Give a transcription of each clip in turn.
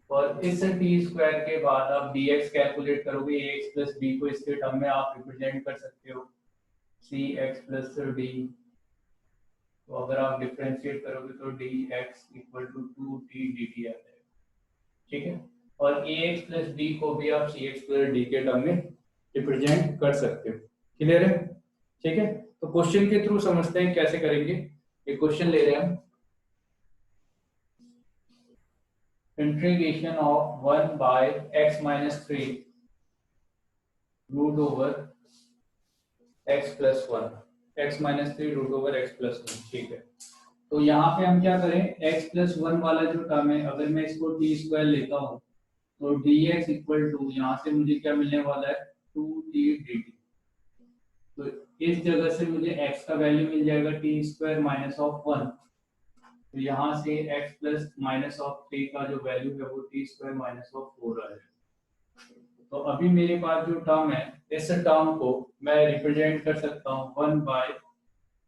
और इस T square के बाद आप dx कैलकुलेट करोगे, ax प्लस b को इसके टर्म में आप रिप्रेजेंट कर सकते हो cx प्लस डी। तो अगर आप डिफरेंशिएट करोगे तो dx equal to 2t dt आ जाएगा, ठीक है। और ax प्लस b को भी आप cx प्लस d के टर्म में रिप्रेजेंट कर सकते हो। क्लियर है? ठीक है, तो क्वेश्चन के थ्रू समझते हैं कैसे करेंगे। एक क्वेश्चन ले रहे हैं हम, integration of 1 by x minus 3 root over x plus 1, x minus 3 root over x plus 1, ठीक है। तो यहाँ पे हम क्या करें, x प्लस 1 वाला जो टर्म है, अगर मैं इसको टी स्क्वायर लेता हूँ तो dx इक्वल टू यहाँ से मुझे क्या मिलने वाला है, 2t dt। तो इस जगह से मुझे x का वैल्यू मिल जाएगा टी स्क्वायर माइनस ऑफ 1। तो यहाँ से x प्लस माइनस ऑफ 3 का जो वैल्यू है वो टी स्क्वायर माइनस ऑफ 4 आ जाएगा। तो अभी मेरे पास जो टर्म है, इस टर्म को मैं रिप्रेजेंट कर सकता हूँ 1 बाय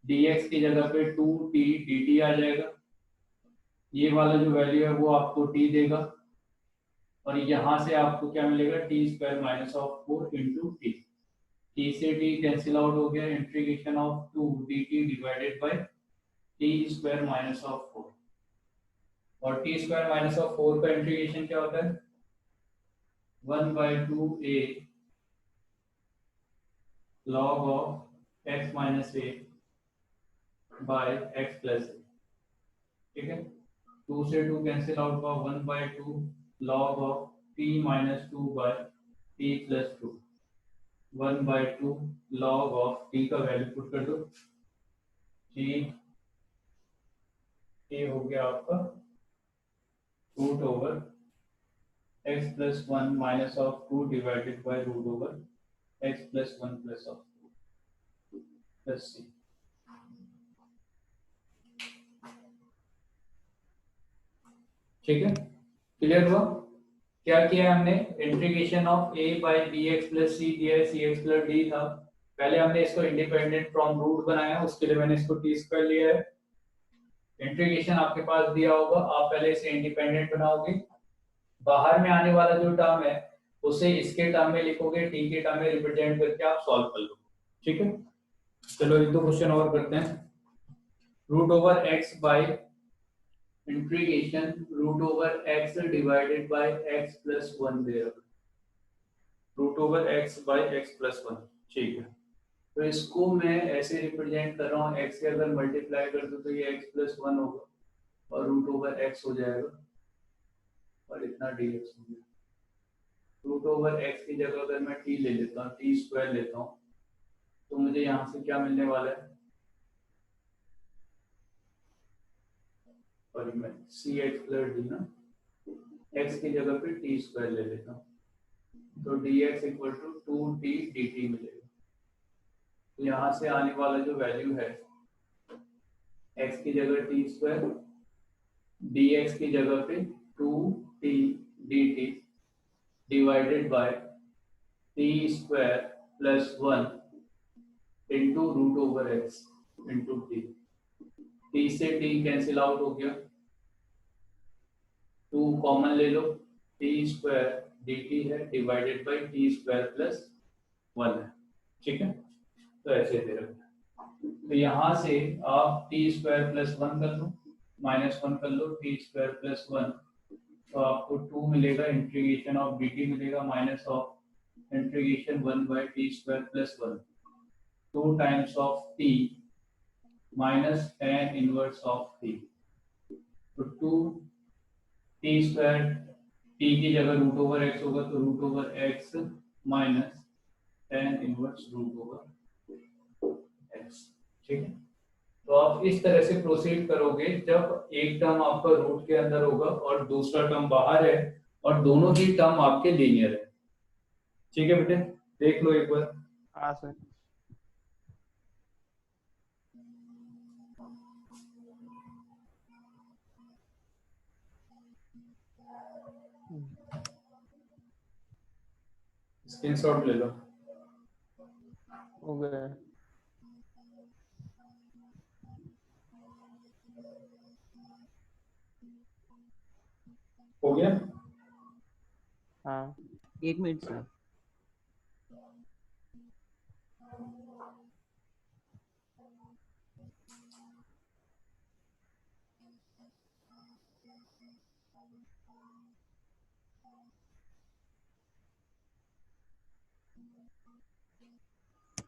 dx की जगह पे 2t dt आ जाएगा। ये वाला जो वैल्यू है वो आपको t देगा, और यहाँ से आपको क्या मिलेगा, T square minus of 4 into T. T से टी कैंसिल आउट हो गया, integration of 2 dt divided by T square minus of 4। और टी स्क्वायर माइनस ऑफ 4 का इंटीग्रेशन क्या होता है, 1 by 2a log of x minus a by x plus a, ठीक है। 2 से 2 कैंसिल आउट हुआ, 1 by 2 log of t minus 2 by t plus 2, 1 by 2 log of t का वैल्यू पुट कर दो, t हो गया आपका root over x plus 1 minus of 2 divided by root over x plus 1 plus of 2 plus c। ठीक है, clear हुआ? क्या किया हमने, integration of a by bx plus c दिया है, cx प्लस d था। पहले हमने इसको इंडिपेंडेंट फ्रॉम रूट बनाया, उसके लिए मैंने इसको t स्क्वायर लिया है। इंटीग्रेशन आपके पास दिया होगा, आप पहले इसे इंडिपेंडेंट बनाओगे, बाहर में आने वाला जो टर्म है उसे इसके टर्म में लिखोगे, t के टर्म में रिप्रेजेंट करके आप सॉल्व कर लो, ठीक है। चलो एक दो क्वेश्चन और करते हैं। Root over x by integration root over x divided by x plus 1 दे रहा, root over x by x plus 1, ठीक है। तो इसको मैं ऐसे रिप्रेजेंट कर रहा हूँ, x से अगर मल्टीप्लाई कर दो तो ये x प्लस 1 होगा और रूट ओवर x हो जाएगा और इतना dx हो गया। रूट ओवर x की जगह अगर मैं t ले लेता हूँ, t स्क्वायर लेता हूँ, तो मुझे यहाँ से क्या मिलने वाला है, और मैं cx प्लस d ना, x की जगह पे t स्क्वायर ले लेता हूँ, तो dx equal to 2t dt मिलेगा। तो यहाँ से आने वाला जो वैल्यू है, x की जगह t स्क्वायर, dx की जगह पे 2t dt divided by t square plus 1 into root over x into t। t से t कैंसिल आउट हो गया, 2 कॉमन ले लो, t स्क्वायर dt है divided by t square plus 1 है, ठीक है। तो ऐसे दे रखा है, तो यहाँ से आप t स्क्वायर प्लस 1 कर लो, माइनस 1 कर लो, t स्क्वायर प्लस 1, तो आपको 2 मिलेगा, इंटीग्रेशन ऑफ dt मिलेगा minus of integration 1 by T square plus 1, 2 times of t minus tan inverse of t। तो 2 t स्क्वायर, t की जगह रूट ओवर x होगा तो root over x minus tan inverse root over x, ठीक है। तो आप इस तरह से प्रोसीड करोगे जब एक टर्म आपका रूट के अंदर होगा और दूसरा टर्म बाहर है और दोनों ही टर्म आपके लीनियर है, ठीक है बेटे, देख लो एक बार। हाँ सर। स्क्रीनशॉट ले लो। हो गया। हो गया? हाँ 1 मिनट सर।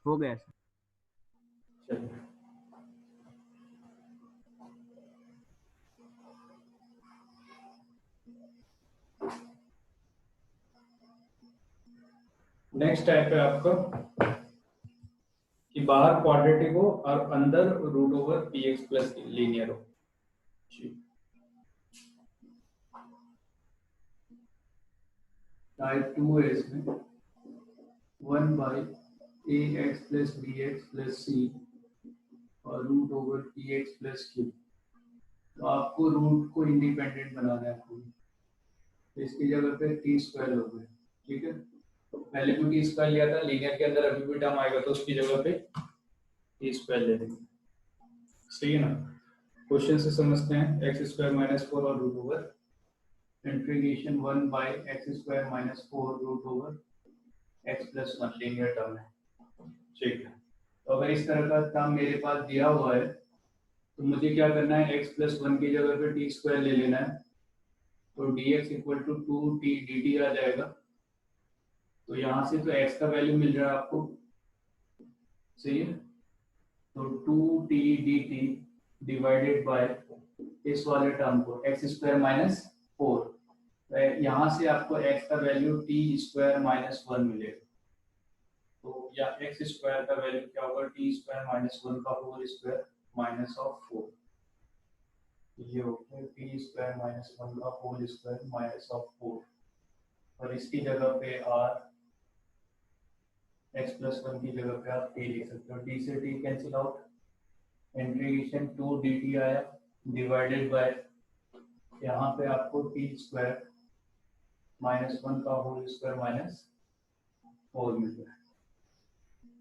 हो गया सर। चलिए नेक्स्ट टाइप है आपका कि बाहर क्वाड्रेटिक हो और अंदर root over P X plus linear हो। टाइप 2 है इसमें 1/ax+bx+c और root over P X plus Q. तो आपको रूट को इंडिपेंडेंट बनाना है आपको, तो इसकी जगह पे टी स्क्वायर हो गया। ठीक है, तो पहले जो टी स्क्वायर लिया था लीनियर के अंदर अभी भी टर्म आएगा तो उसकी जगह पे टी स्क्वायर ले लेंगे। सही है ना। क्वेश्चन से समझते हैं x² - 4 और root over integration 1/x² - 4 root over x+1 linear term है। ठीक है, तो अगर इस तरह का टर्म मेरे पास दिया हुआ है तो मुझे क्या करना है, x+1 की जगह पे टी स्क्वायर ले लेना है। तो dx equal to 2t dt आ जाएगा। तो यहाँ से तो x का वैल्यू मिल रहा है आपको, सही है। तो 2t dt डिवाइडेड बाय इस वाले टर्म को x² - 4। यहाँ से आपको x का वैल्यू t² - 1 मिलेगा। तो या x² का वैल्यू क्या होगा, t² - 1 का होल स्क्वायर माइनस ऑफ 4। ये हो गया t² - 1 का होल स्क्वायर माइनस ऑफ 4। और इसकी जगह पे r x+1 की जगह पे आप t लिख सकते हो। t से t cancel out, integration 2 dt आया डिवाइडेड बाय यहाँ पे आपको t² - 1 का होल स्क्वायर माइनस 4 मिल रहा है।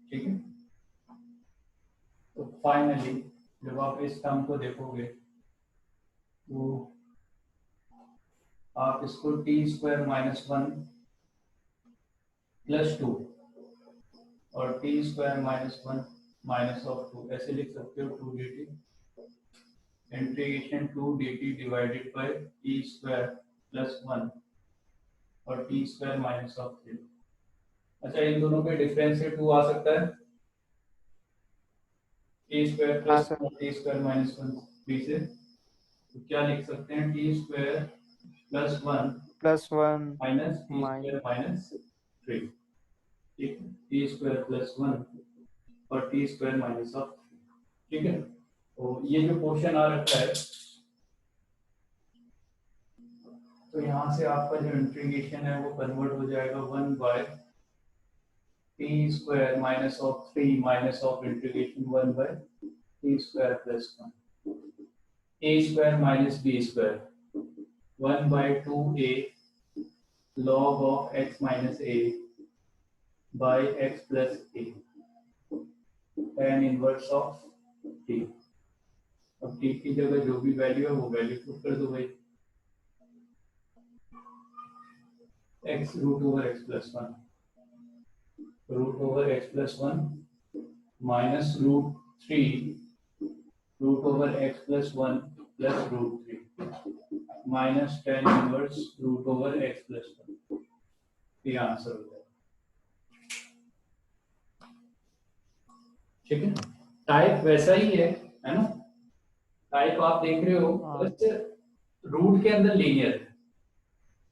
ठीक है, तो फाइनली जब आप इस टर्म को देखोगे तो आप इसको t² - 1 + 2 और t² - 1 माइनस ऑफ 2 ऐसे लिख सकते हो। 2 dt integration 2 dt divided bye t² + 1 और t² माइनस ऑफ 3। अच्छा, इन दोनों पे डिफरेंस से 2 आ सकता है, t² हाँ + सर। t² - 1 3 से। तो क्या लिख सकते हैं, t² + 1 +1 माइनस माइन t² - 3। ठीक है, t² + 1 और t² माइनस ऑफ 3। ठीक है, तो ये जो क्वेश्चन आ रखा है तो यहाँ से आपका जो इंटीग्रेशन है वो कन्वर्ट हो जाएगा 1/t² minus of 3 minus of integration 1/t² + 1 a² minus b², 1/2a log of x minus a by x plus a, tan inverse of t। अब t की जगह जो भी वैल्यू है वो वैल्यू पुट कर दो भाई। x root over x+1 minus √3 root over x+1 plus √3 minus tan inverse root over x+1। ये आंसर हो जाएगा। ठीक है, टाइप वैसा ही है ना। टाइप आप देख रहे हो, हाँ बस रूट के अंदर लीनियर है।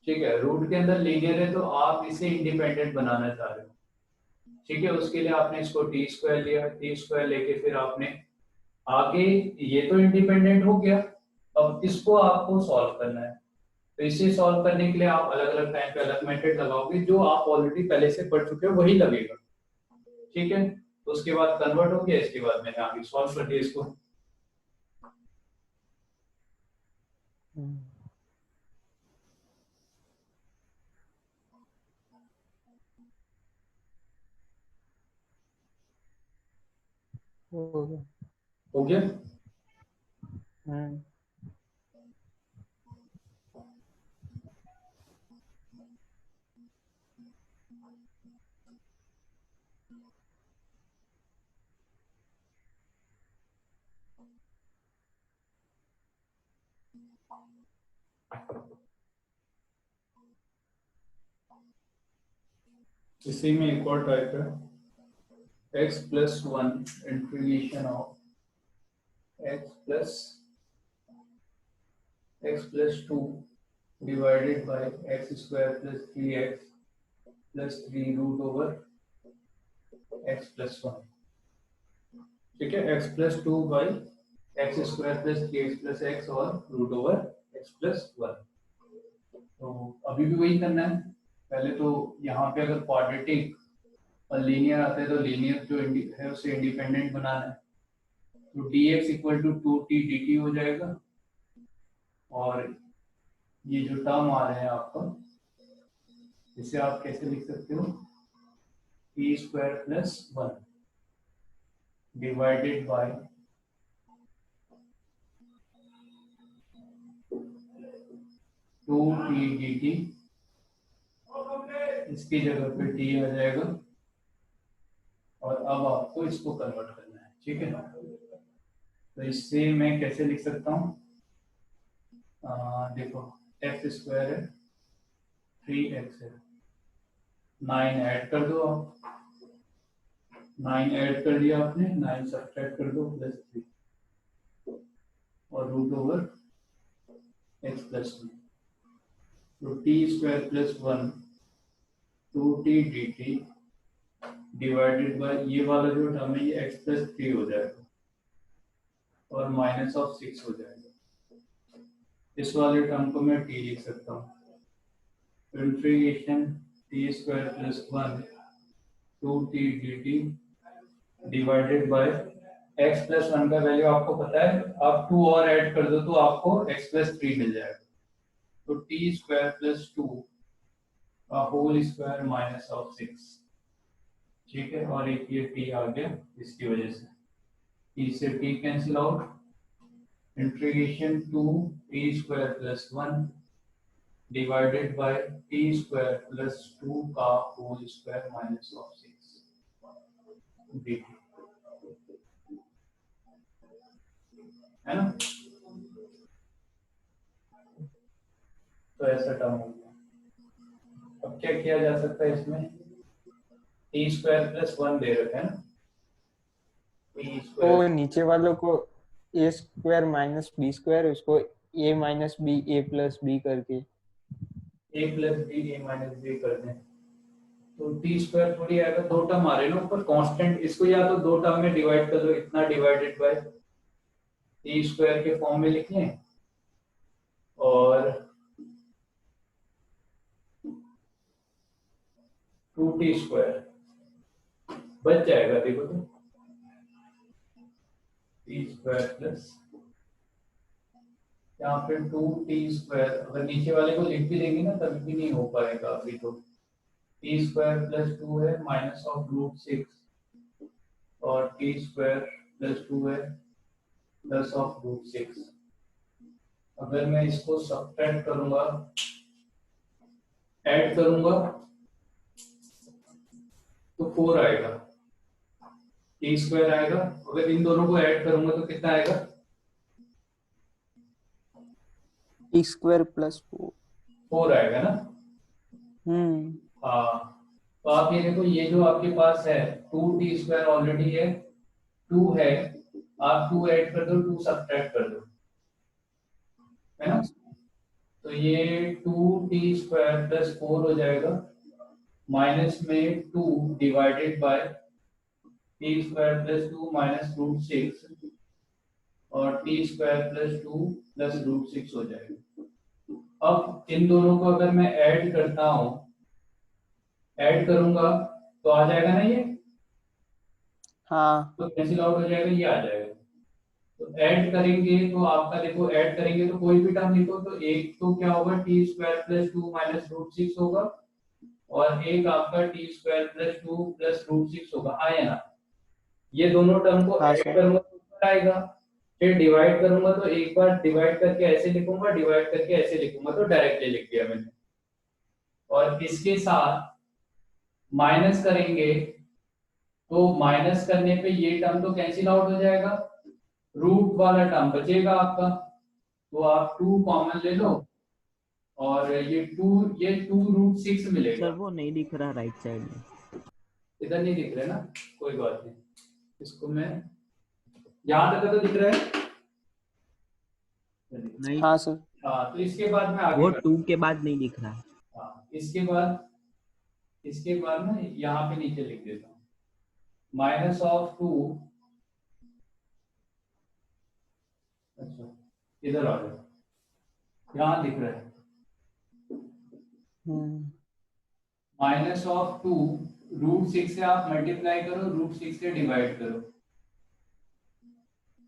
ठीक है, रूट के अंदर लीनियर है तो आप इसे इंडिपेंडेंट बनाना चाह रहे हो। ठीक है, उसके लिए आपने इसको t² लिया, t² लेके फिर आपने आगे ये तो इंडिपेंडेंट हो गया। अब इसको आपको सॉल्व करना है, तो इसे सॉल्व करने के लिए आप अलग अलग टाइम पे अलग मेथड लगाओगे, जो आप ऑलरेडी पहले से पढ़ चुके हो वही लगेगा। ठीक है, तो उसके बाद कन्वर्ट हो गया, इसके बाद मैंने आगे सॉल्व कर दिया इसको। हम्म, हो गया। हो गया। हम्म इसी में एक और टाइप है x plus one integration of x plus two divided by x square plus three x plus three root over x plus one. ठीक है, x plus two by x square plus three x plus x और root over x plus one. तो अभी भी वही करना है। पहले तो यहाँ पे अगर क्वाड्रेटिक और लीनियर आता है तो लीनियर जो है उसे इंडिपेंडेंट बनाना है। तो dx equal to 2t dt हो जाएगा, और ये जो टर्म आ रहे हैं आपका, इसे आप कैसे लिख सकते हो, t square plus one divided bye 2t dt, इसकी जगह पे t आ जाएगा, और अब आपको इसको कन्वर्ट करना है। ठीक है, तो इससे मैं कैसे लिख सकता हूँ, देखो एक्स स्क्वायर है, 3x है, 9 ऐड कर दो आप, 9 ऐड कर दिया आपने, 9 सब्ट्रैक्ट कर दो प्लस 3 और root over x plus one. तो t square plus one 2t dt divided by ये वाला जो टर्म है ये x प्लस थ्री हो जाएगा और माइनस ऑफ 6 हो जाएगा। इस वाले टर्म को मैं t लिख सकता हूँ, integration t square plus one 2t dt divided by x plus one का वैल्यू आपको पता है, आप 2 और ऐड कर दो तो आपको x प्लस थ्री मिल जाएगा। तो टी स्क्वायर प्लस टू का होल स्क्वायर माइनस ऑफ 6। ठीक है, और एक ये t आ गया, इसकी वजह से t से t cancel out, integration two t square plus one divided by T square plus two का whole square minus of 6 dt, है ना। तो ऐसा टर्म हो गया। अब क्या किया जा सकता है इसमें, टी स्क्वायर प्लस वन दे रखा है ना, टी तो स्क्वायर नीचे वालों को ए स्क्वायर माइनस बी स्क्वायर, उसको ए minus B A plus B करके ए प्लस बी ए माइनस बी कर दें तो टी स्क्वायर थोड़ी आएगा, दो टर्म आ रहे हैं ना ऊपर कांस्टेंट, इसको या तो दो टर्म में डिवाइड कर दो, इतना डिवाइडेड बाय टी स्क्वायर के फॉर्म में लिख लें, और 2t स्क्वायर बच जाएगा, देखो तो टी स्क्वायर प्लस यहाँ पे 2t स्क्वायर, अगर नीचे वाले को लिख भी देंगे ना तभी भी नहीं हो पाएगा अभी। तो टी स्क्वायर प्लस टू है माइनस ऑफ रूट 6, और टी स्क्वायर प्लस टू है प्लस ऑफ रूट 6। अगर मैं इसको सब्ट्रैक्ट करूंगा, ऐड करूंगा तो 4 आएगा, टी स्क्वायर आएगा, अगर इन दोनों को ऐड करूंगा तो कितना आएगा, टी स्क्वायर प्लस 4 आएगा ना। हाँ, तो आप ये देखो, ये जो आपके पास है 2t स्क्वायर ऑलरेडी है, 2 है, आप 2 ऐड कर दो, 2 सब्ट्रैक्ट कर दो, है ना। तो ये 2t स्क्वायर प्लस 4 हो जाएगा, माइनस में 2 divided by T square plus two minus root 6, और T square plus two plus root 6 हो जाएगा। अब इन दोनों को अगर मैं ऐड करता हूं, ऐड करूंगा तो आ जाएगा ना ये, हाँ तो कैंसिल आउट हो जाएगा, ये आ जाएगा। तो ऐड करेंगे तो आपका देखो, ऐड करेंगे तो कोई भी टर्म लिखो तो एक तो क्या होगा, T square plus two minus root 6 होगा, और एक आपका T square plus two plus root 6 होगा, आया ना। ये दोनों टर्म को हाँ ऐड सर। करूंगा तो ऊपर आएगा, फिर डिवाइड करूंगा तो एक बार डिवाइड करके ऐसे लिखूंगा, डिवाइड करके ऐसे लिखूंगा, तो डायरेक्टली लिख दिया मैंने। और इसके साथ माइनस करेंगे तो माइनस करने पे ये टर्म तो कैंसिल आउट हो जाएगा, रूट वाला टर्म बचेगा आपका, तो आप 2 कॉमन ले लो और ये 2√6 सर मिलेगा। वो नहीं दिख रहा राइट साइड में। इधर नहीं दिख रहा ना, कोई बात नहीं, इसको मैं यहाँ तक तो दिख रहा है। नहीं हाँ सर। हाँ, तो इसके बाद मैं आगे वो बढ़ता 2 के बाद नहीं दिख रहा है। हूँ। हाँ, इसके बाद ना यहाँ पे नीचे लिख देता हूँ -2। अच्छा, इधर आ जाओ, यहाँ दिख रहा है -2 √6 से आप मल्टीप्लाई करो, √6 से डिवाइड करो,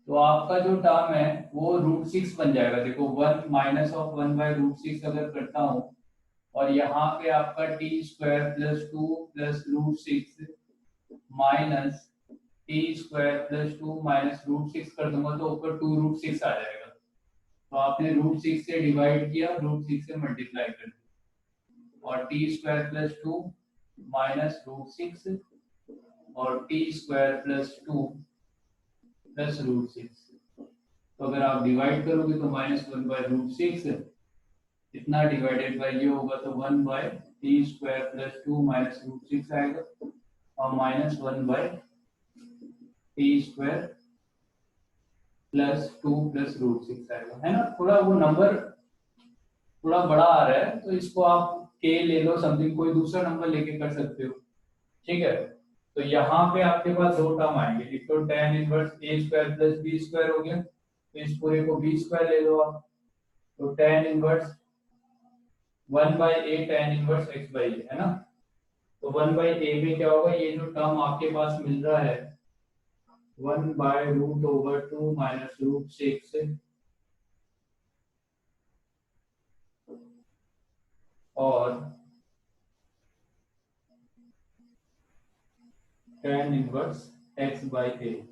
तो आपका जो टर्म है वो √6 बन जाएगा। देखो 1 -1/√6 अगर करता हूँ और यहाँ पे आपका t² + 2 + √6 माइनस t² + 2 -√6 कर दूंगा तो ऊपर 2√6 आ जाएगा। तो आपने √6 से डिवाइड किया, √6 से मल्टीप्लाई कर दिया और t² + 2 -√6 और t² + 2 + √6। तो अगर आप डिवाइड करोगे तो -1/√6 इतना डिवाइडेड बाय ये होगा तो 1/t² + 2 -√6 आएगा और -1/t² + 2 + √6 आएगा, है ना। थोड़ा वो नंबर थोड़ा बड़ा आ रहा है तो इसको आप k ले लो, समथिंग कोई दूसरा नंबर लेके कर सकते हो, ठीक है। तो यहाँ पे आपके पास दो टर्म आएंगे, एक तो tan इनवर्स a² + b² हो गया, तो इस पूरे को b² ले लो आप, तो tan inverse 1/a tan inverse x/a, है ना। तो 1/a में क्या होगा, ये जो टर्म आपके पास मिल रहा है 1/√2 -√6 और tan इनवर्स x/a,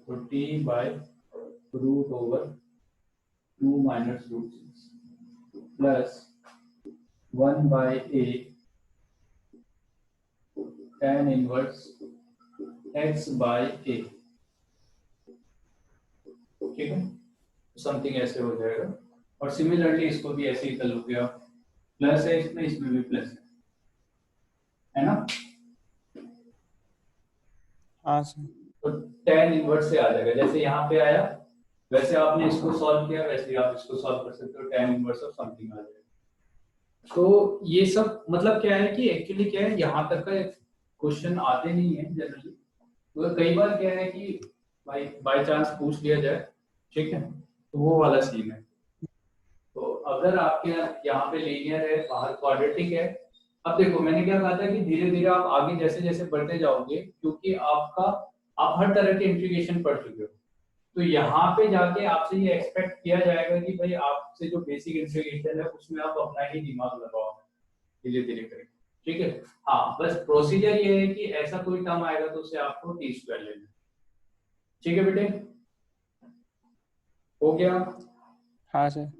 तो t/√2 -√6 plus 1/a tan inverse x/a, ठीक है। समथिंग ऐसे हो जाएगा और सिमिलरली इसको भी ऐसे ही कर लोगे आप, प्लस है इसमें भी प्लस है ना। हाँ सर। तो tan इनवर्स से आ जाएगा, जैसे यहाँ पे आया वैसे आपने इसको सॉल्व किया, वैसे ही आप इसको सॉल्व कर सकते हो, tan इनवर्स ऑफ समथिंग आ जाएगा। तो ये सब मतलब क्या है कि एक्चुअली क्या है, यहाँ तक का क्वेश्चन आते नहीं है जनरली, तो कई बार क्या है कि बाय चांस पूछ लिया जाए, ठीक है, तो वो वाला सीन है। तो अगर आपके यहाँ पे लीनियर है, बाहर क्वाड्रेटिक है, अब देखो मैंने क्या कहा था कि धीरे धीरे आप आगे जैसे जैसे बढ़ते जाओगे, क्योंकि आप हर तरह के इंटीग्रेशन पढ़ चुके हो, तो यहाँ पे जाके आपसे ये एक्सपेक्ट किया जाएगा कि भाई आपसे जो बेसिक इंटीग्रेशन है उसमें आप अपना ही दिमाग लगाओ, धीरे धीरे करें, ठीक है। हाँ, बस प्रोसीजर ये है कि ऐसा कोई टर्म आएगा तो उसे आपको t² लेना, ठीक है बेटे, हो गया। हाँ सर।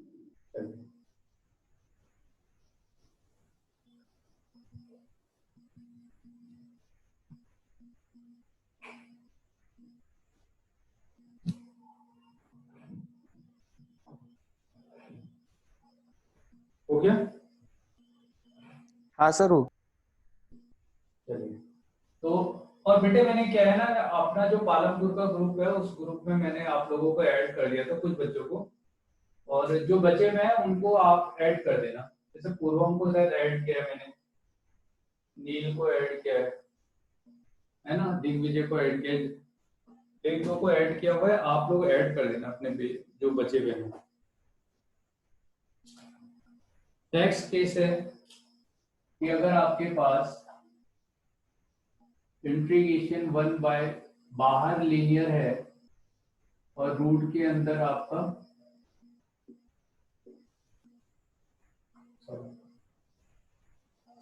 हो गया, हाँ सर। हो। चलिए। तो और बेटे मैंने क्या है ना, अपना जो पालमपुर का ग्रुप है उस ग्रुप में मैंने आप लोगों को ऐड कर दिया था, कुछ बच्चों को, और जो बचे में है उनको आप ऐड कर देना। जैसे पूर्वम को शायद ऐड किया है मैंने, नील को ऐड किया है ना, दिग्विजय को ऐड किया, एक दो को ऐड किया हुआ है, आप लोग ऐड कर देना अपने जो बचे हुए हैं। नेक्स्ट केस है कि अगर आपके पास इंटीग्रेशन 1 बाय बाहर लीनियर है और रूट के अंदर आपका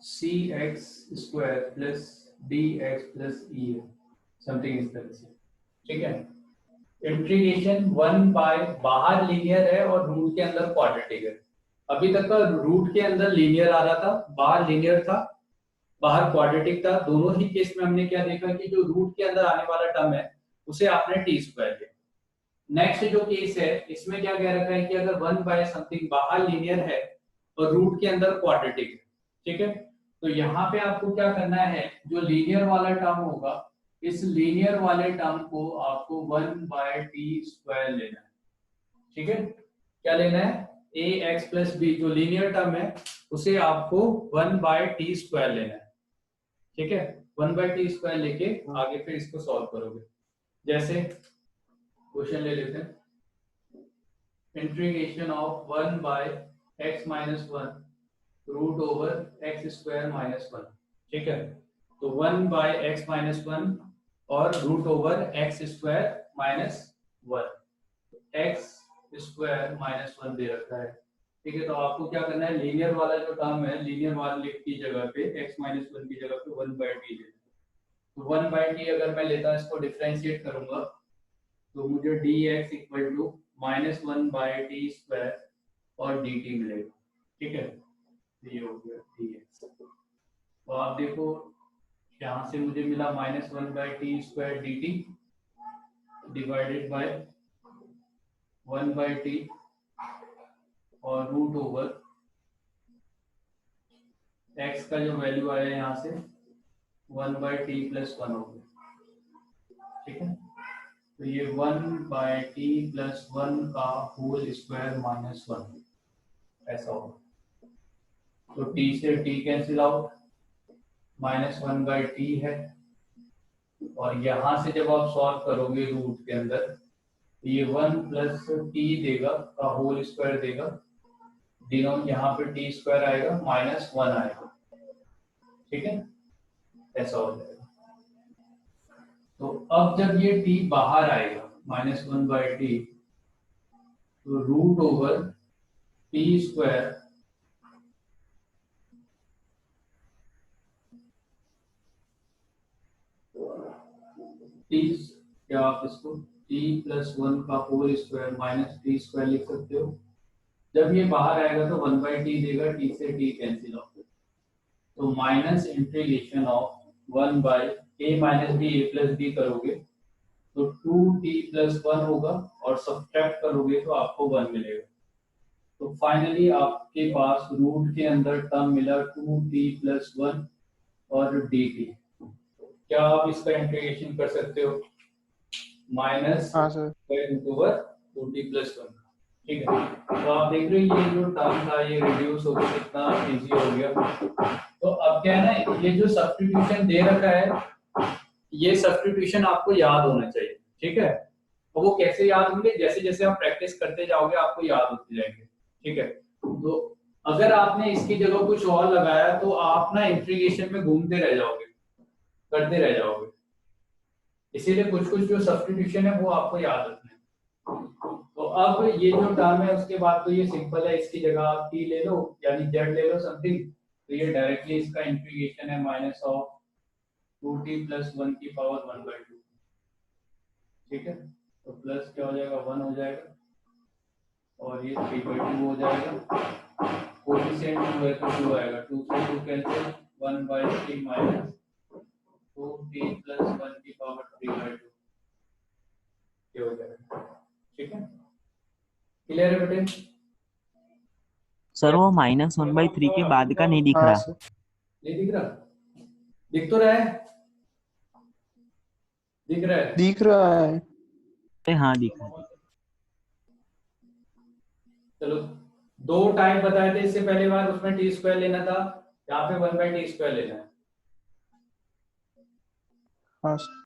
cx² plus dx plus e है, समथिंग इस तरह से, ठीक है। इंटीग्रेशन 1 बाय बाहर लीनियर है और रूट के अंदर क्वाड्रेटिक है। अभी तक का रूट के अंदर लीनियर आ रहा था, बाहर लीनियर था, बाहर क्वाड्रेटिक था। दोनों ही केस में हमने क्या देखा कि जो रूट के अंदर आने वाला टर्म है उसे आपने t² लिया। नेक्स्ट जो केस है इसमें क्या कह रखा है कि अगर 1 बाय समथिंग बाहर लीनियर है और रूट के अंदर क्वाड्रेटिक है, ठीक है। तो यहाँ पे आपको क्या करना है, जो लीनियर वाला टर्म होगा इस लीनियर वाले टर्म को आपको 1 बाय टी स्क्वायर लेना है, ठीक है। क्या लेना है, ए एक्स प्लस बी जो लीनियर टर्म है उसे आपको 1 बाय टी स्क्वायर लेना है, ठीक है। 1 बाय टी स्क्वायर लेके आगे फिर इसको सॉल्व करोगे। जैसे क्वेश्चन ले लेते हैं, integration of 1 by x minus 1 root over X square minus 1, ठीक है। तो 1 बाय एक्स माइनस 1 और root over X square minus 1, X square minus 1 दे रखा है, ठीक है। तो आपको क्या करना है, लीनियर वाला जो टर्म है लीनियर वाले की जगह पे x माइनस 1 की जगह पे 1 बाय टी लेना। तो 1 बाय टी अगर मैं लेता इसको डिफरेंशिएट करूंगा तो मुझे dx equal to minus 1 by T square और dt मिलेगा, ठीक है। ये हो गया dx। तो आप देखो यहाँ से मुझे मिला minus 1 by T square dt divided by 1 by T और रूट ओवर x का जो वैल्यू आया यहाँ से 1 बाय टी प्लस 1 हो गया, ठीक है। तो ये 1 बाय टी प्लस 1 का होल स्क्वायर माइनस 1 ऐसा होगा। तो t से t cancel out, minus 1 by T है और यहाँ से जब आप सॉल्व करोगे रूट के अंदर ये 1 प्लस टी देगा का होल स्क्वायर देगा, दिनों यहाँ पे टी स्क्वायर आएगा माइनस 1 आएगा, ठीक है। ऐसा हो जाएगा। तो अब जब ये t बाहर आएगा माइनस 1 बाय टी तो root over T square T, क्या आप इसको t प्लस 1 का whole square minus T square लिख सकते हो। जब ये बाहर आएगा तो 1 बाय टी देगा, t से t कैंसिल आउट, तो minus integration of 1 by a minus B A plus B करोगे तो 2t प्लस 1 होगा और सब्ट्रैक्ट करोगे तो आपको 1 मिलेगा। तो फाइनली आपके पास रूट के अंदर टर्म मिला 2t प्लस 1 और dt। क्या आप इसका इंटीग्रेशन कर सकते हो, माइनस हाँ sir. Root over 2t plus 1, ठीक है। तो आप देख रहे हो ये जो टर्म था ये रिड्यूस हो गया, कितना इजी हो गया। तो अब क्या है ना, ये जो सब्स्टिट्यूशन दे रखा है ये सब्स्टिट्यूशन आपको याद होना चाहिए, ठीक है। और वो कैसे याद होंगे, जैसे जैसे आप प्रैक्टिस करते जाओगे आपको याद होते जाएंगे, ठीक है। तो अगर आपने इसकी जगह कुछ और लगाया तो आप ना इंटीग्रेशन में घूमते रह जाओगे, करते रह जाओगे। इसीलिए कुछ कुछ जो सब्स्टिट्यूशन है वो आपको याद रखना है। तो अब ये जो टर्म है उसके बाद तो ये सिंपल है, इसकी जगह आप t ले लो यानी z ले लो समथिंग, तो ये डायरेक्टली इसका इंटीग्रेशन है माइनस ऑफ 2t प्लस 1 की पावर 1 बाय 2, ठीक है। तो प्लस क्या हो जाएगा 1 हो जाएगा और ये 3 बाय 2 हो जाएगा, कोएफिशिएंट 2 है तो 2 आएगा, 2 से 2 cancel, 1 bye 3 minus 2t plus 1 की पावर 3 बाय 2 ये हो जाएगा, ठीक है। क्लियर है बेटे? सर वो -1/3 के बाद का नहीं दिख हाँ रहा। सर। नहीं दिख रहा? दिख तो रहा है, दिख रहा है। दिख रहा है। हाँ दिख रहा है। चलो दो टाइप बताए थे इससे पहले बार, उसमें टी स्क्वायर लेना था, यहाँ पे 1 बाय टी स्क्वायर लेना है। हाँ सर।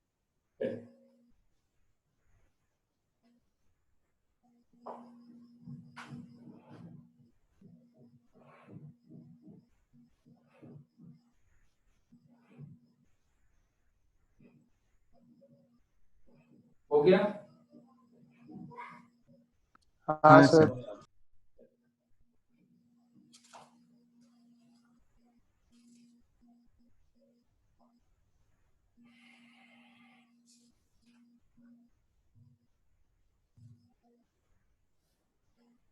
हो गया? हाँ हाँ सर। सर।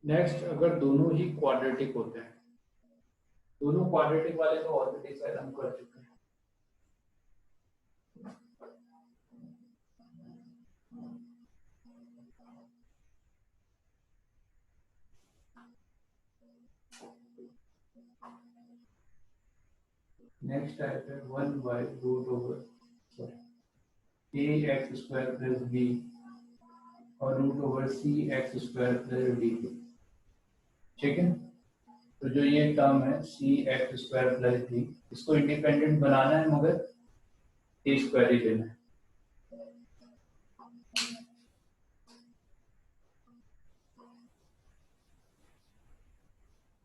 नेक्स्ट, अगर दोनों ही क्वाड्रेटिक होते हैं, दोनों क्वाड्रेटिक वाले तो ऑलरेडी शायद हम कर चुके हैं। नेक्स्ट टाइप है 1/√ओवर ए एक्स स्क्वायर प्लस बी और √ओवर सी एक्स स्क्वायर प्लस डी। ठीक है, तो जो ये टर्म है सी एक्स स्क्वायर प्लस डी, इसको इंडिपेंडेंट बनाना है मगर ए स्क्वायर ही लेना है।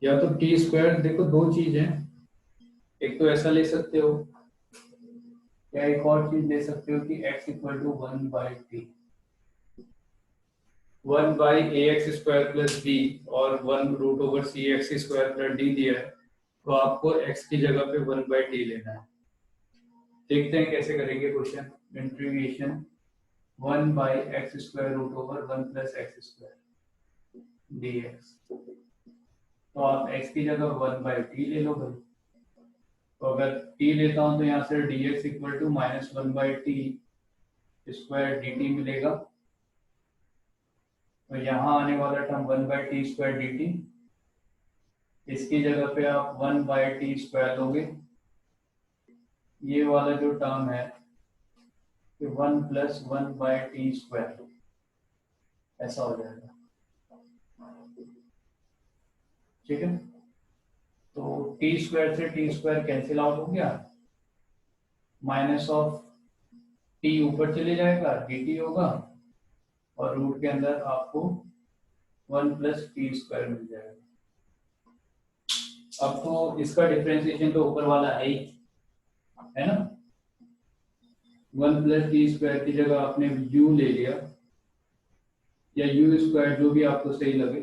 या तो टी स्क्वायर, देखो दो चीज है, एक तो ऐसा ले सकते हो या एक और चीज ले सकते हो कि x equal to 1/t, 1/ax² plus b और 1√cx² प्लस d दिया है, तो आपको x की जगह पे 1/t लेना है। देखते हैं कैसे करेंगे question. Integration 1/x²√1 plus x² dx, तो आप x की जगह 1/t ले लो भाई। तो अगर t लेता हूं तो यहाँ से dx equal to -1/t² dt मिलेगा। तो यहाँ आने वाला टर्म 1/t² dt, इसकी जगह पे आप 1/t² लोगे। ये वाला जो टर्म है 1 + 1/t², ऐसा हो जाएगा। ठीक है, तो t² से t² कैंसिल आउट हो गया, माइनस ऑफ t ऊपर चले जाएगा, dt होगा, और रूट के अंदर आपको 1 + t² मिल जाएगा। अब तो इसका डिफरेंशिएशन तो ऊपर वाला है ही, है ना। 1 + t² की जगह आपने u ले लिया या u² जो भी आपको सही लगे,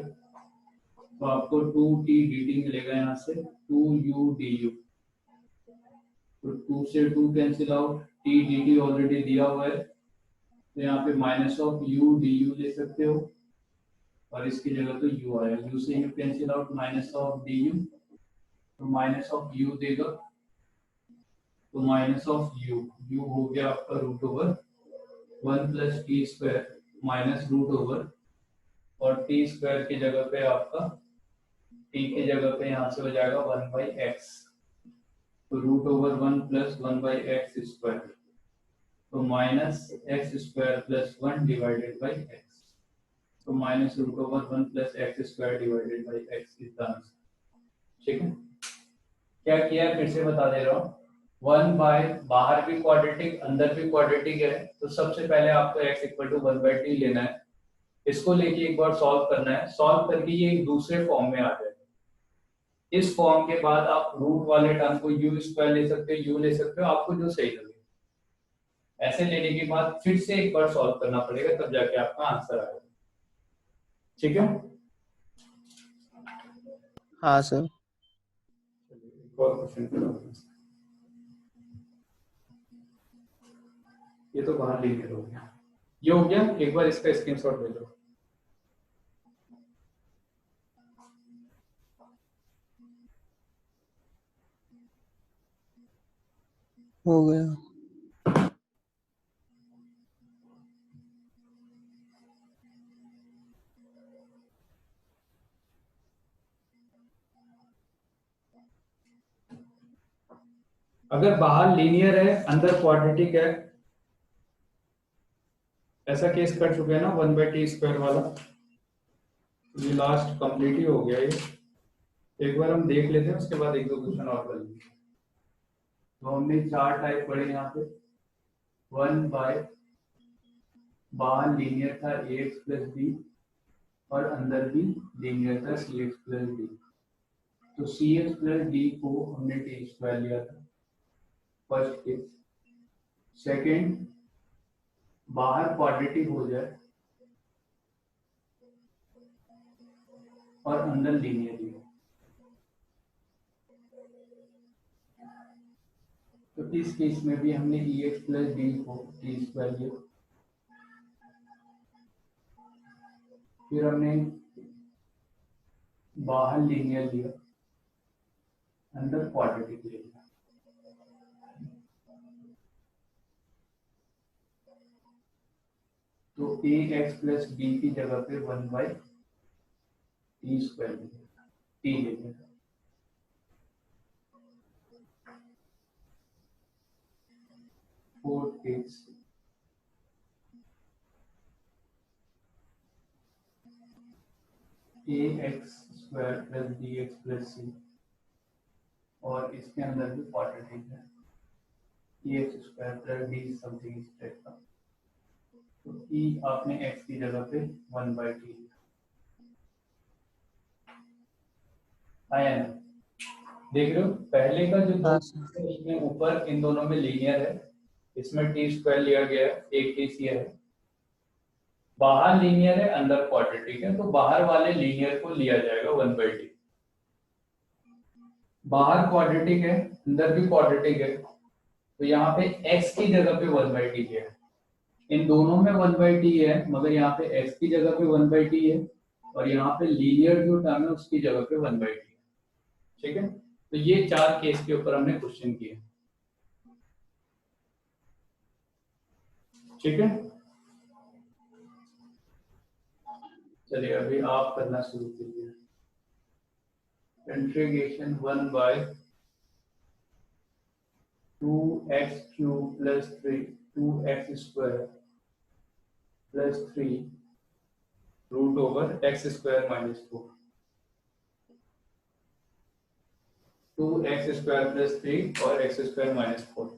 तो आपको 2t dt मिलेगा। यहाँ से 2u du, तो 2 से 2 cancel out, t dt already दिया हुआ है, तो यहाँ पे माइनस ऑफ u du ले सकते हो, और इसकी जगह तो u आया, u से u cancel out, minus of du, तो माइनस ऑफ u देगा, तो माइनस ऑफ u हो गया आपका √1 + t² माइनस √, और t² की जगह पे आपका t की जगह पे यहाँ से हो जाएगा 1/x, तो √1 + 1/x², तो -x² + 1 डिवाइडेड बाई x, तो -√1 + x² divided by x is the answer. ठीक है, क्या किया फिर से बता दे रहा हूँ। 1/ बाहर भी क्वाड्रेटिक अंदर भी क्वाड्रेटिक है, तो सबसे पहले आपको x इक्वल टू 1/t लेना है, इसको लेके एक बार सॉल्व करना है, सॉल्व करके ये एक दूसरे फॉर्म में आ जाए। इस फॉर्म के बाद आप रूट वाले टर्म को u² ले सकते हो, u ले सकते हो, आपको जो सही लगे। ऐसे लेने के बाद फिर से एक बार सॉल्व करना पड़ेगा, तब जाके आपका आंसर आएगा। ठीक है, हाँ सर। एक और क्वेश्चन करो। ये तो बाहर लीनियर हो गया, ये हो गया। एक बार इसका स्क्रीनशॉट ले लो। हो गया। अगर बाहर लीनियर है अंदर क्वाड्रेटिक है, ऐसा केस कर चुके हैं ना 1/t² वाला, ये लास्ट कंप्लीट ही हो गया ये। एक बार हम देख लेते हैं, उसके बाद एक दो क्वेश्चन और कर लेंगे। तो हमने 4 टाइप पढ़े यहाँ पे। 1/, बाहर लीनियर था ax + b और अंदर भी लीनियर था cx + d, तो cx + d को हमने t² लिया था फर्स्ट केस। सेकंड, बाहर क्वाड्रेटिक हो जाए और अंदर लीनियर ही हो, तो इस केस में भी हमने ex + d को t² लिया। फिर हमने बाहर लीनियर लिया, अंदर क्वाड्रेटिक ले लिया। तो ax + b की जगह पे 1/t² t ले लिया। Fourth case a x square plus b x plus c, और इसके अंदर भी क्वाड्रेटिक है e x square plus d something इस टाइप का। तो ई आपने एक्स की जगह पे 1/t आया ना, देख रहे हो पहले का जो दो हाँ सर। है इसमें ऊपर इन दोनों में लीनियर है, इसमें टी स्क्वायर लिया गया है, एक केस ये है, बाहर लीनियर है अंदर क्वाड्रेटिक है, तो बाहर वाले लीनियर को लिया जाएगा 1/t। बाहर क्वाड्रेटिक है अंदर भी क्वाड्रेटिक है, तो यहाँ पे x की जगह पे 1/t है, इन दोनों में 1/t है मगर यहाँ पे x की जगह पे 1/t है, और यहाँ पे लीनियर जो टर्म है उसकी जगह पे 1/t है। ठीक है, तो ये चार केस के ऊपर हमने क्वेश्चन किए। ठीक है, चलिए अभी आप करना शुरू कीजिए। Integration 1/2x³ plus 3 2x² plus 3 root over x² minus 4 2x² plus 3 और x² माइनस 4।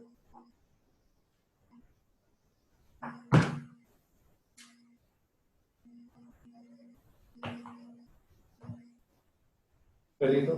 करिए तो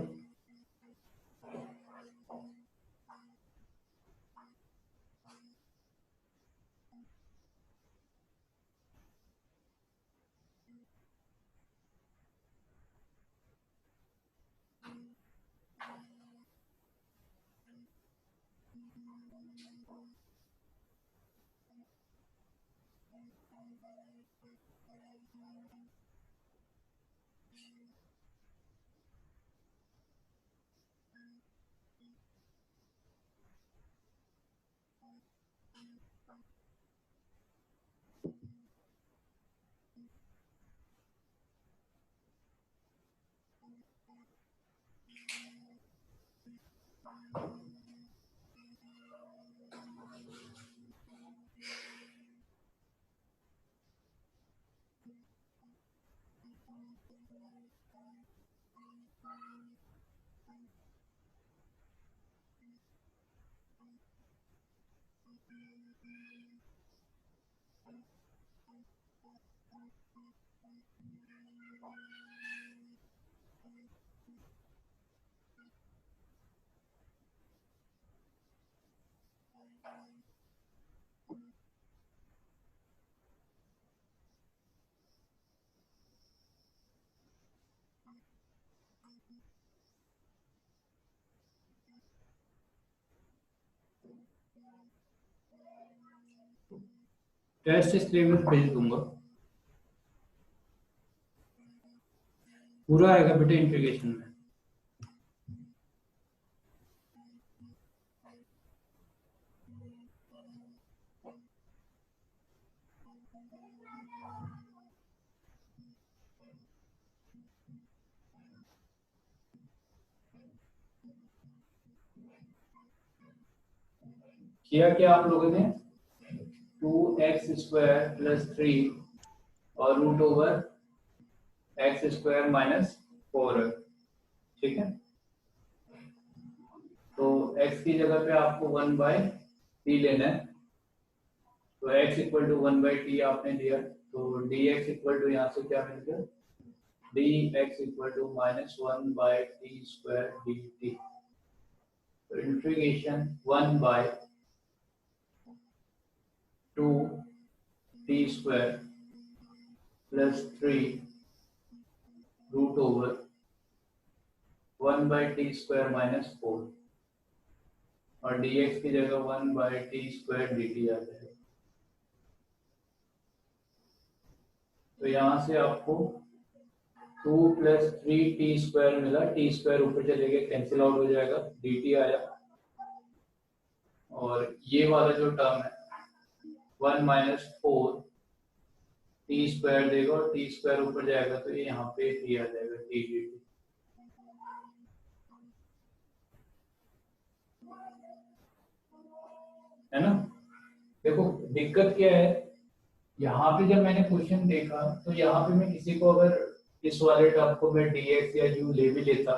टेस्ट इसलिए मैं भेज दूंगा, पूरा आएगा बेटे इंटीग्रेशन में। किया क्या आप लोगों ने, 2x² प्लस 3 और रूट ओवर x² माइनस 4 है। ठीक है, तो x की जगह पे आपको 1/t लेना है, तो x इक्वल टू 1/t आपने दिया, तो dx इक्वल टू यहाँ से क्या मिल गया, dx equal to -1/t² dt। तो integration 1/2t² plus 3 root over 1/t² minus 4, और dx की जगह 1/t² dt आ जाएगा। तो यहाँ से आपको 2 प्लस 3t² मिला, t² ऊपर चले गए कैंसिल आउट हो जाएगा, dt आया, और ये वाला जो टर्म है 1 माइनस 4t² देगा, और t² ऊपर जाएगा तो ये यहाँ पे t आ जाएगा, t dt। है ना, देखो दिक्कत क्या है, यहाँ पे जब मैंने क्वेश्चन देखा तो यहाँ पे मैं किसी को अगर इस वाले टर्म को मैं dx या u ले भी लेता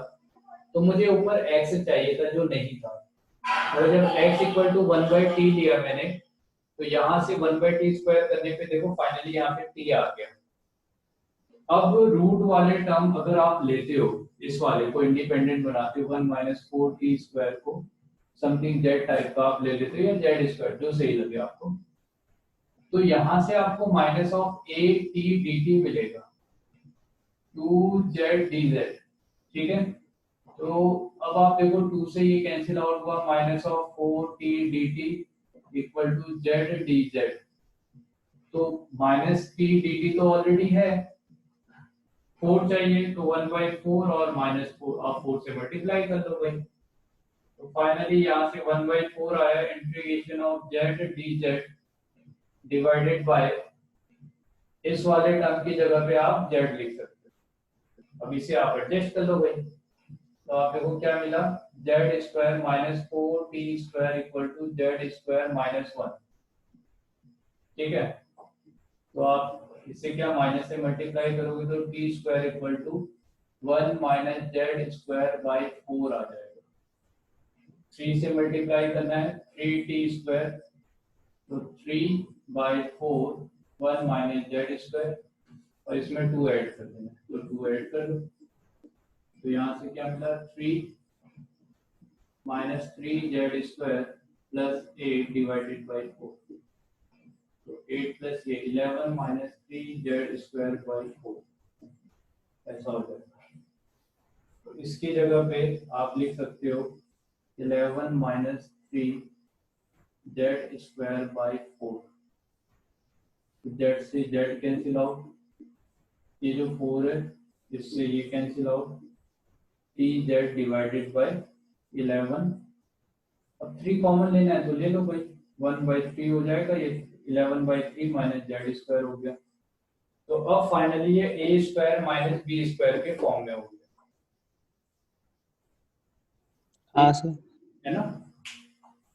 तो मुझे ऊपर x चाहिए था जो नहीं था, और जब x इक्वल टू 1/t लिया मैंने तो यहाँ से 1/t स्क्वायर करने पे देखो फाइनली यहाँ पे t आ गया। अब रूट वाले टर्म अगर आप लेते हो, इस वाले को इंडिपेंडेंट बनाते हो 1 माइनस 4t स्क्वायर को समथिंग z टाइप का आप ले लेते हो या z स्क्वायर जो सही लगे आपको, तो यहाँ से आपको minus of a t dt मिलेगा 2z dz। ठीक है, तो अब आप देखो 2 से ये कैंसिल आउट हुआ, minus of 4t dt equal to z dz। तो माइनस t dt तो ऑलरेडी है, 4 चाहिए तो 1/4 और -4 आप 4 से मल्टीप्लाई कर दो भाई। तो फाइनली यहाँ से 1/4 आया, integration of z dz divided by इस वाले टर्म की जगह पे आप z लिख सकते हो। अब इसे आप एडजस्ट कर लो भाई, तो आप देखो क्या मिला, z स्क्वायर माइनस 4t स्क्वायर equal to z square minus 1। ठीक है, तो आप इसे क्या माइनस से मल्टीप्लाई करोगे तो t square equal to 1 minus Z square by 4 आ जाएगा। 3 से मल्टीप्लाई करना है 3t स्क्वायर, तो 3 बाई 4 1 माइनस जेड स्क्वायर, और इसमें 2 ऐड कर देना है, तो 2 ऐड कर दो। तो यहाँ से क्या मिला 3 minus 3 Z square plus 8 divided by 4, तो 8 प्लस ये 11 माइनस 3 जेड स्क्वायर बाई 4 ऐसा हो जाएगा। तो इसकी जगह पे आप लिख सकते हो 11 minus 3 Z square by 4, Z से जेड कैंसिल आउट, ये जो 4 है इससे ये cancel out, T Z divided by 11। अब 3 कॉमन लेना है तो ले लो भाई, 1/3 हो जाएगा, ये 11/3 माइनस जेड स्क्वायर हो गया। तो अब फाइनली ये ए स्क्वायर माइनस बी स्क्वायर के फॉर्म में हो गया, हाँ सर। है ना।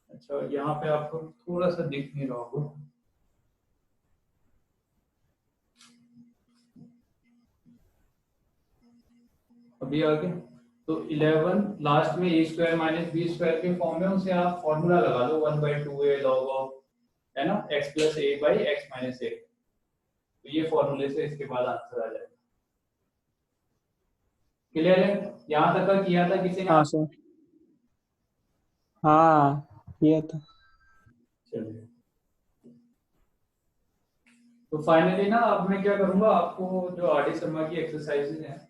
अच्छा यहाँ पे आपको थोड़ा सा दिख नहीं रहा होगा, अभी आगे तो 11 लास्ट में ए स्क्वायर माइनस बी स्क्वायर के फॉर्म में, उसे आप फॉर्मूला लगा लो 1/2a log ऑफ, है ना, x plus a by x minus a, तो ये फॉर्मूले से इसके बाद आंसर आ जाएगा। क्लियर है, यहाँ तक का किया था किसी ने? हाँ सर, हाँ किया था। चलिए, तो फाइनली ना अब मैं क्या करूंगा, आपको जो आर डी शर्मा की एक्सरसाइजेज हैं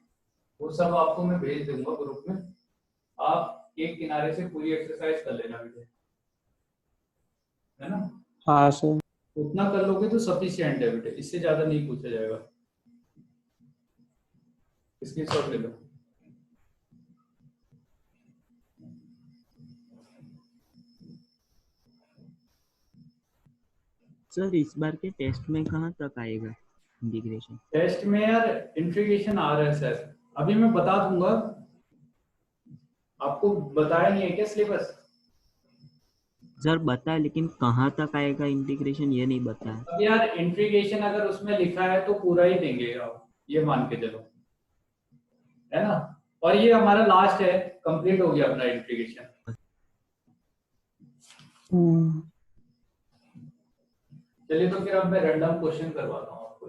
वो सब आपको मैं भेज दूंगा ग्रुप में, आप एक किनारे से पूरी एक्सरसाइज कर लेना बेटे, है ना। हाँ सर। उतना कर लोगे तो सफिशिएंट है बेटे, इससे ज्यादा नहीं पूछा जाएगा। इसकी शॉट ले लो। सर इस बार के टेस्ट में कहाँ तक आएगा इंटीग्रेशन? टेस्ट में यार इंटीग्रेशन आ रहा है सर, अभी मैं बता दूंगा, आपको बताया नहीं है क्या सिलेबस? सर बता, लेकिन कहाँ तक आएगा इंटीग्रेशन ये नहीं बताया। अब यार इंटीग्रेशन अगर उसमें लिखा है तो पूरा ही देंगे आप, ये मान के चलो, है ना। और ये हमारा लास्ट है, कंप्लीट हो गया अपना इंटीग्रेशन। चलिए तो फिर अब मैं रैंडम क्वेश्चन करवाता हूँ आपको।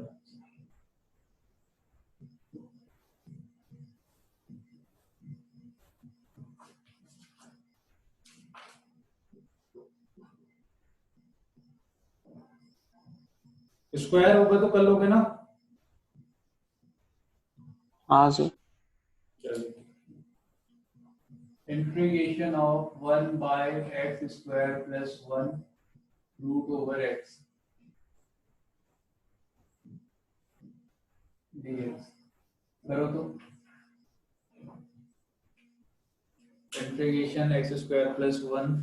स्क्वायर होगा तो कर लोगे ना? हाँ सर। चलिए, integration of 1 by x square plus 1 root over X dx करो तो, इंटीग्रेशन एक्स स्क्वायर प्लस 1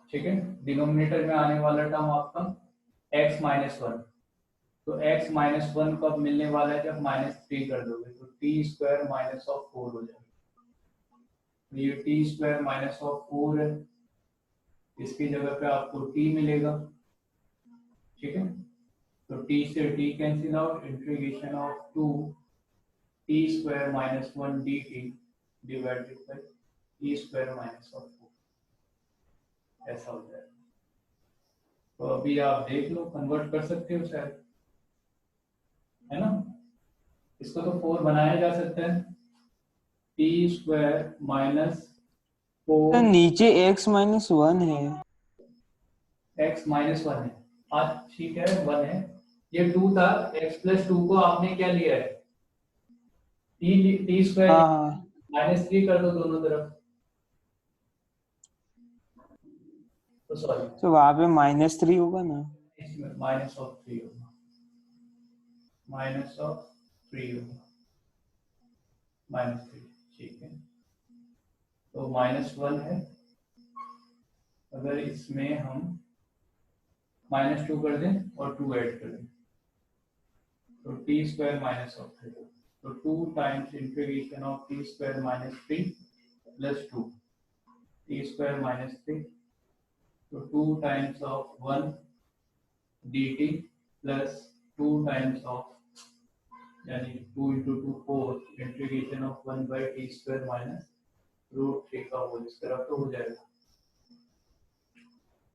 ठीक है, डिनोमिनेटर में आने वाला टर्म आपका x माइनस 1, तो x माइनस 1 कब मिलने वाला है, जब -3 कर दोगे तो t स्क्वायर माइनस ऑफ 4 हो जाएगा। ये टी स्क्वायर माइनस ऑफ 4 है, इसकी जगह पे आपको टी मिलेगा, ठीक है। तो टी से t cancel out, integration of 2 T square minus 1 D T divided by T square minus of 4, ऐसा हो जाएगा। तो अभी आप देख लो, कन्वर्ट कर सकते हो शायद, है ना। इसको तो 4 बनाया जा सकता है, टी स्क्वायर माइनस तो 4 नीचे x-1 है। एक्स माइनस 1 है, हाँ ठीक है 1 है, ये 2 था, x प्लस 2 को आपने क्या लिया है, टी स्क्वायर हाँ हाँ, माइनस 3 कर दो दोनों तरफ, तो सॉरी तो वहां पे -3 होगा ना। इसमें माइनस ऑफ 3 होगा, माइनस ऑफ 3 होगा, -3, ठीक है। तो -1 है, अगर इसमें हम -2 कर दें और 2 ऐड कर दें, तो टी स्क्वायर माइनस ऑफ 3, तो 2 times integration of T square minus 3 plus 2 T square minus 3, तो 2 times of 1 dt plus 2 times of, यानी 2 into 2 4 integration of 1 by t square minus root 3 का होल स्क्वायर, तो हो जाएगा,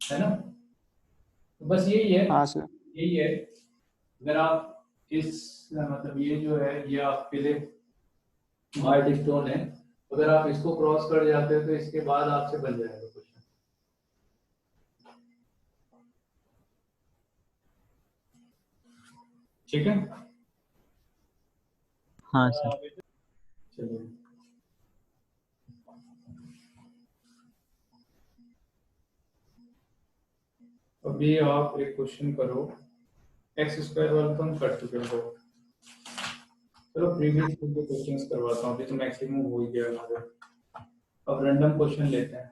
है ना। तो बस यही है, हाँ सर। यही है। अगर आप इस मतलब ये जो है ये आपके लिए हार्ड स्टोन है, अगर आप इसको क्रॉस कर जाते हो तो इसके बाद आपसे बन जाएगा क्वेश्चन, ठीक है। हाँ सर। चलिए, अभी आप एक क्वेश्चन करो, एक्स स्क्वायर वाला तो हम कर चुके हो, चलो प्रीवियस के क्वेश्चंस करवाता हूँ, अभी तो मैक्सिमम हो ही गया हमारा। अब रैंडम क्वेश्चन लेते हैं।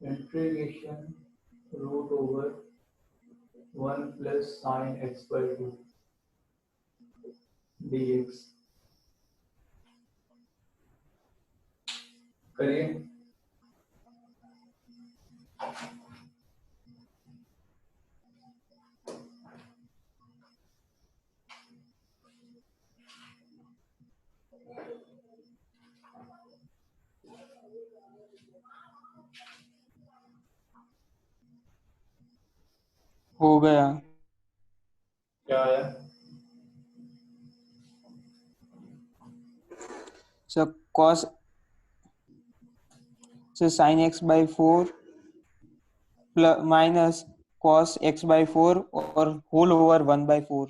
Integration root over 1 plus sine X by 2 dx करिए। हो गया। क्या आया? सर cos से sin x/4 plus minus cos x/4 और होल ओवर 1/4।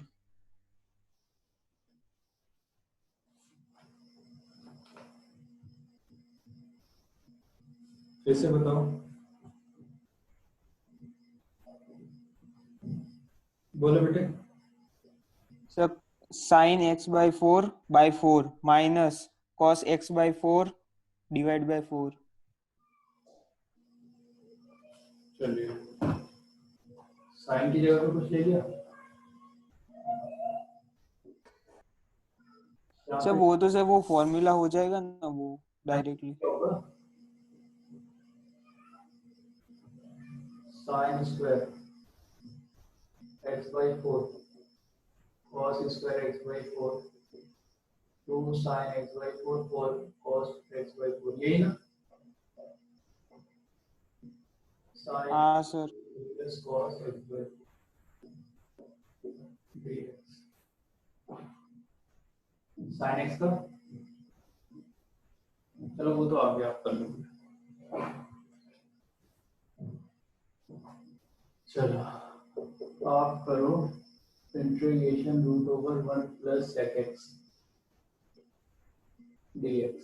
फिर से बताओ, बोलो बेटे। Sir sin x/4/4 minus cos x/4 divide by 4। चलिए, साइन की जगह पे कुछ ले लिया, यहाँ सर पे वो तो सर वो फॉर्मूला हो जाएगा ना वो डायरेक्टली। क्या होगा, sine square x by 4 cos square x by 4 2 sign X by 4 4 cos x by 4, यही ना, साइन हाँ sir. Plus cos x by dx sine x का, चलो वो तो आगे आप कर लोगे। चलो आप करो integration root over 1 plus sec X dx।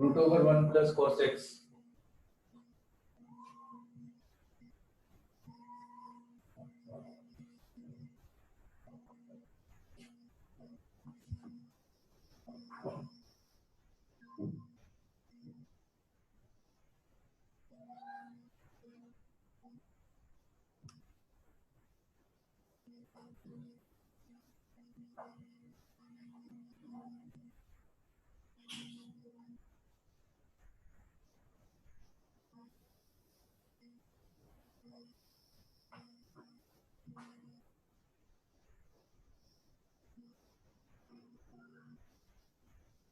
Root over 1 plus cos x।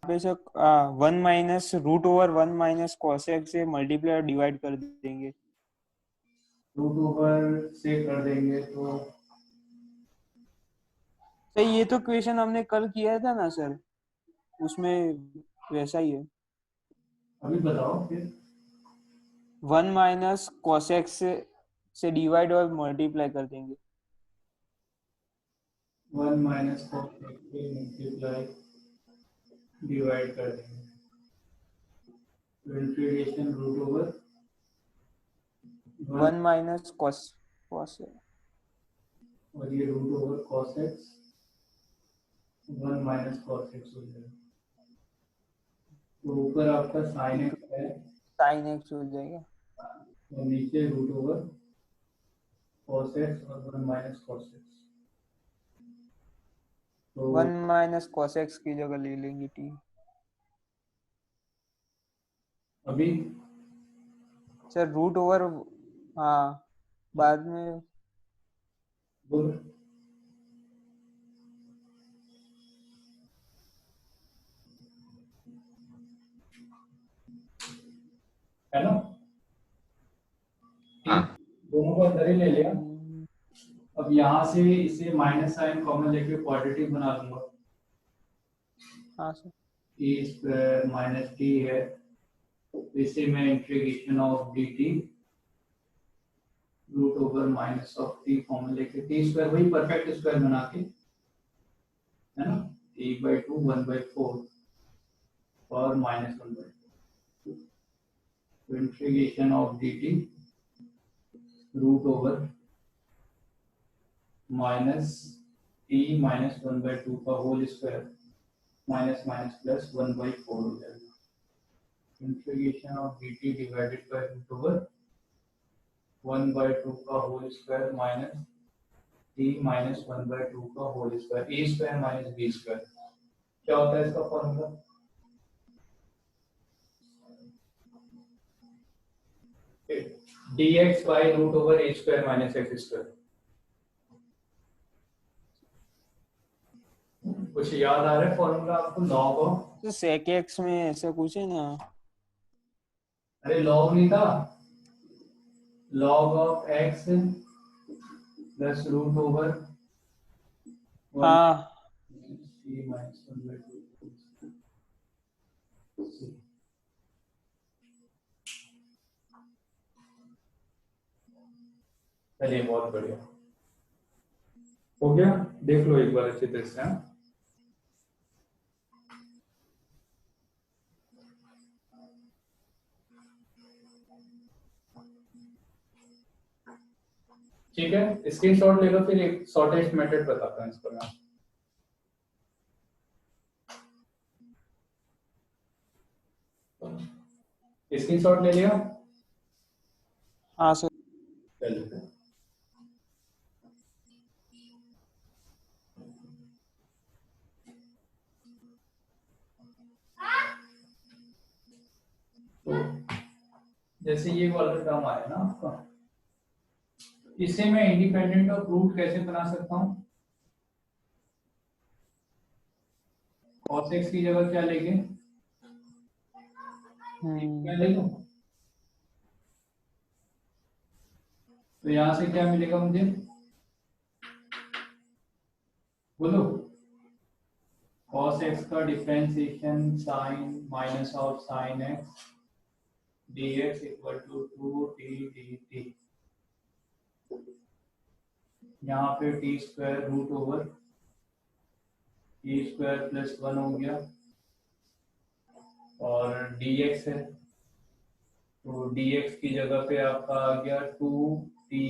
बेशक 1 minus root over 1 minus cos X से मल्टीप्लाई और डिवाइड कर देंगे। रूट ओवर से कर देंगे तो तो ये तो क्वेश्चन हमने कल किया था ना सर, उसमें वैसा ही है। अभी बताओ फिर। 1 माइनस कॉस एक्स से डिवाइड और मल्टीप्लाई कर देंगे। 1 माइनस cos x से मल्टीप्लाई डिवाइड कर देंगे, तो integration root over 1 minus cos cos और ये root over cos x 1 minus cos x हो जाएगा। तो ऊपर आपका sin x है साइन एक्स हो जाएगा। और नीचे रूट ओवर cos x और 1 माइनस cos x। तो 1 माइनस कॉस एक्स की जगह ले लेंगे टी। अभी सर रूट ओवर, हाँ बाद में बोल है ना, हाँ। दोनों को अंदर ही ले लिया। अब यहाँ से इसे माइनस साइन कॉमन लेके पॉजिटिव बना लूंगा। हाँ sir A square minus T है, इसे मैं integration of D T root over minus of T common लेके टी स्क्वायर वही परफेक्ट स्क्वायर बना के, है ना, टी बाई टू 1/4 और माइनस 1/2, तो integration of D T root over minus T minus 1/2 का whole square minus minus plus 1/4 हो जाएगा। Integration of D T divided by root over 1/2 का whole square minus T minus 1/2 का whole square, A square minus B square. क्या होता है इसका formula? dx by root over A square minus X square. कुछ याद आ रहा है फॉर्मूला आपको? लॉग ऑफ, तो सेक एक्स में ऐसा कुछ है ना। अरे लॉग नहीं था, log of x plus root over हाँ टी माइनस 1/2। चलिए बहुत बढ़िया हो गया, देख लो एक बार अच्छी तरह से। हाँ? ठीक है, स्क्रीनशॉट ले लो, फिर एक शॉर्टेस्ट मेथड बताता हूँ इस पर मैं। स्क्रीनशॉट ले लिया? हाँ सर। चलिए तो जैसे ये वाला टर्म आया ना आपका, इसे मैं इंडिपेंडेंट ऑफ रूट कैसे बना सकता हूँ? cos x की जगह क्या लेंगे? क्या ले लूं? तो तो यहाँ से क्या मिलेगा मुझे, बोलो। cos x का differentiation sin minus of sin x dx equal to 2t dt। यहाँ पे T square root over T square plus 1 हो गया और dx है, तो dx की जगह पे आपका आ गया 2t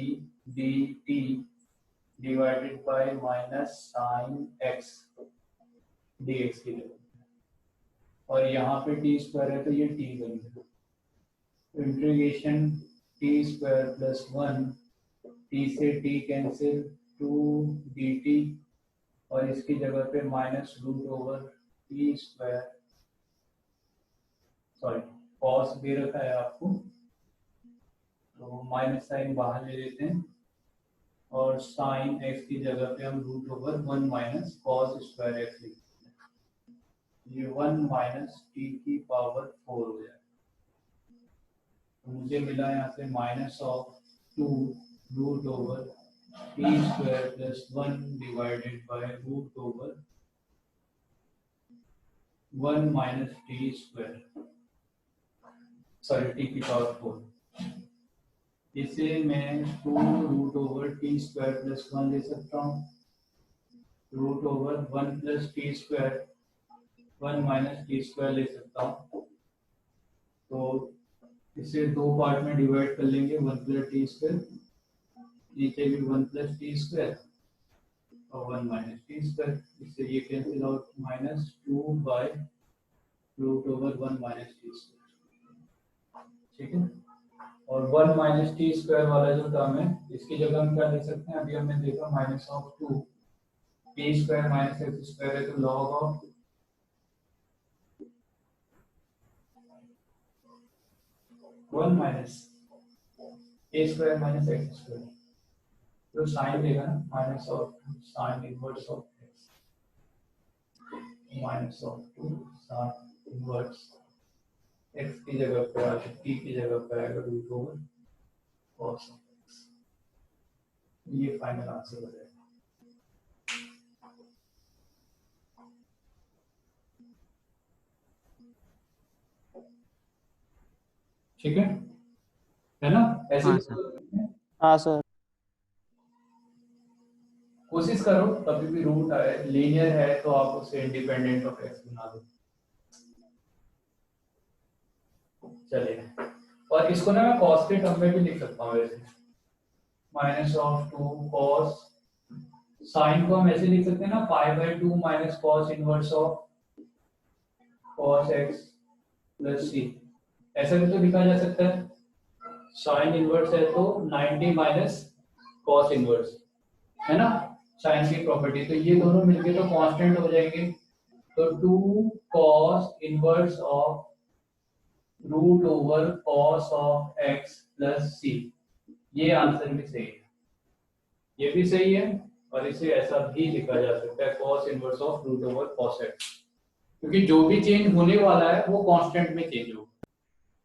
dt divided by minus sine x dx की जगह, और यहाँ पे टी स्क्वायर है तो ये t बन गया। Integration t square plus 1, t से टी कैंसिल, 2 dt और इसकी जगह पे minus root over T square, sorry cos दे रखा है आपको तो माइनस साइन बाहर ले लेते हैं और साइन एक्स की जगह पे हम root over 1 minus cos square X लिखते हैं। ये 1 माइनस टी की पावर 4 हो जाएगा। तो मुझे मिला यहाँ से minus of 2 root over T square plus 1 divided by root over 1 minus T square, sorry T की पावर 4। इसे मैं 2 root over T square plus 1 ले सकता हूँ, root over 1 plus T square 1 minus T square ले सकता हूँ। तो इसे दो पार्ट में डिवाइड कर लेंगे, 1 प्लस टी स्क्वायर, नीचे भी 1 प्लस टी स्क्वायर और 1 माइनस टी स्क्वायर। इससे ये cancel out, minus 2 by root over 1 minus T square, ठीक है। और 1 माइनस टी स्क्वायर वाला जो टर्म है इसकी जगह हम क्या ले सकते हैं, अभी हमने देखा minus of 2 T square minus X square है तो log of 1 minus A square minus X square, तो साइन देगा ना minus of sine inverse of X, minus of 2 sine inverse X की जगह पे आगे टी की जगह पे आएगा root over cos of X. ये फाइनल आंसर हो जाएगा। ठीक है ना? ऐसे हाँ भी सर। कर सकते हैं। हाँ सर। कोशिश करो कभी भी रूट आए लीनियर है तो आप उसे इंडिपेंडेंट ऑफ एक्स बना दो। चलिए, और इसको ना मैं कॉस के टर्म में भी लिख सकता हूँ वैसे, माइनस ऑफ 2 कॉस, साइन को हम ऐसे लिख सकते हैं ना pi by 2 minus cos inverse of cos x plus c, ऐसा भी तो लिखा जा सकता है। साइन इनवर्स है तो 90 माइनस कॉस इनवर्स, है ना साइन की प्रॉपर्टी, तो ये दोनों मिलके तो कांस्टेंट हो जाएंगे। तो 2 cos inverse of root over cos of x plus c, ये आंसर भी सही है, ये भी सही है। और इसे ऐसा भी लिखा जा सकता है cos inverse of root over cos X, क्योंकि जो भी चेंज होने वाला है वो कांस्टेंट में चेंज होगा,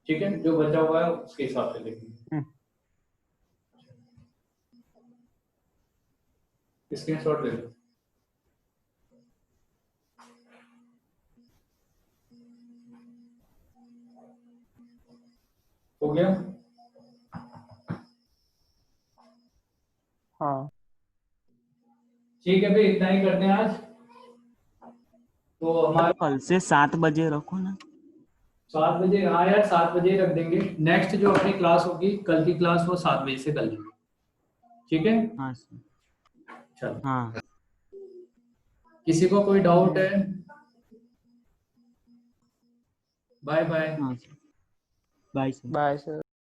ठीक है। जो बचा हुआ है उसके हिसाब से लिखेंगे। स्क्रीनशॉट ले लो। हो गया? हाँ ठीक है भाई, इतना ही करते हैं आज। तो हमारा कल से 7 बजे रखो ना। 7 बजे, हाँ यार 7 बजे रख देंगे। नेक्स्ट जो अपनी क्लास होगी कल की क्लास वो 7 बजे से कर लेंगे, ठीक है। हाँ सर। चलो, हाँ किसी को कोई डाउट है? Bye bye. हाँ sir. Bye sir. Bye sir.